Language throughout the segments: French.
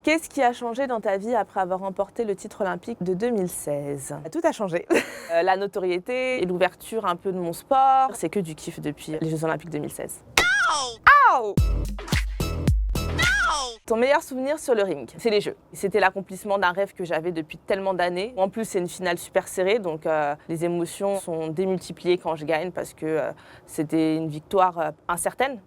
Qu'est-ce qui a changé dans ta vie après avoir remporté le titre olympique de 2016? Tout a changé. La notoriété et l'ouverture un peu de mon sport, c'est que du kiff depuis les Jeux olympiques 2016. Ow! Ton meilleur souvenir sur le ring, c'est les Jeux. C'était l'accomplissement d'un rêve que j'avais depuis tellement d'années. En plus, c'est une finale super serrée, donc les émotions sont démultipliées quand je gagne parce que c'était une victoire incertaine.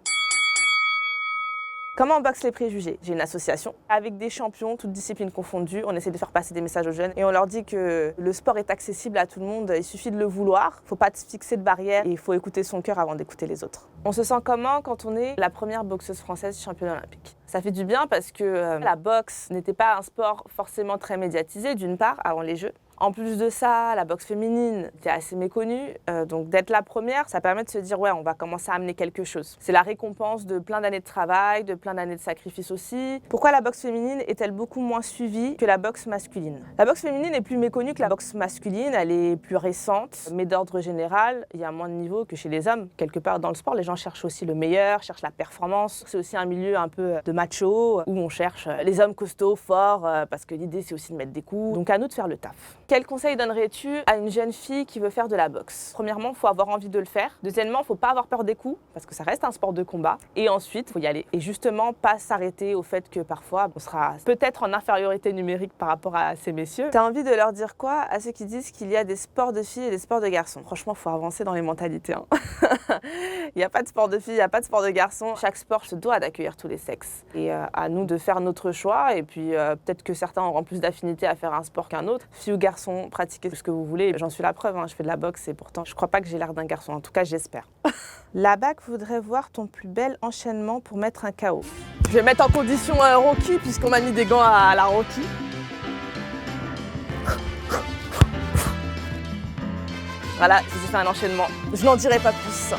Comment on boxe les préjugés? J'ai une association avec des champions, toutes disciplines confondues. On essaie de faire passer des messages aux jeunes et on leur dit que le sport est accessible à tout le monde. Il suffit de le vouloir. Il ne faut pas se fixer de barrières et il faut écouter son cœur avant d'écouter les autres. On se sent comment quand on est la première boxeuse française championne olympique? Ça fait du bien parce que la boxe n'était pas un sport forcément très médiatisé d'une part avant les Jeux. En plus de ça, la boxe féminine était assez méconnue, donc d'être la première, ça permet de se dire ouais, on va commencer à amener quelque chose. C'est la récompense de plein d'années de travail, de plein d'années de sacrifice aussi. Pourquoi la boxe féminine est-elle beaucoup moins suivie que la boxe masculine? La boxe féminine est plus méconnue que la boxe masculine, elle est plus récente, mais d'ordre général, il y a moins de niveau que chez les hommes. Quelque part dans le sport, les gens cherchent aussi le meilleur, cherchent la performance. C'est aussi un milieu un peu de macho où on cherche les hommes costauds, forts, parce que l'idée c'est aussi de mettre des coups. Donc à nous de faire le taf. Quel conseil donnerais-tu à une jeune fille qui veut faire de la boxe? Premièrement, il faut avoir envie de le faire. Deuxièmement, il ne faut pas avoir peur des coups, parce que ça reste un sport de combat. Et ensuite, il faut y aller. Et justement, pas s'arrêter au fait que parfois, on sera peut-être en infériorité numérique par rapport à ces messieurs. Tu as envie de leur dire quoi à ceux qui disent qu'il y a des sports de filles et des sports de garçons? Franchement, il faut avancer dans les mentalités. Il n'y a pas de sport de filles, il n'y a pas de sport de garçons. Chaque sport se doit d'accueillir tous les sexes. Et à nous de faire notre choix. Et puis peut-être que certains auront plus d'affinité à faire un sport qu'un autre. Filles ou garçons, pratiquez ce que vous voulez. J'en suis la preuve, je fais de la boxe et pourtant je crois pas que j'ai l'air d'un garçon. En tout cas, j'espère. La BAC voudrait voir ton plus bel enchaînement pour mettre un KO. Je vais mettre en condition Rocky puisqu'on m'a mis des gants à la Rocky. Voilà, j'ai fait un enchaînement. Je n'en dirai pas plus.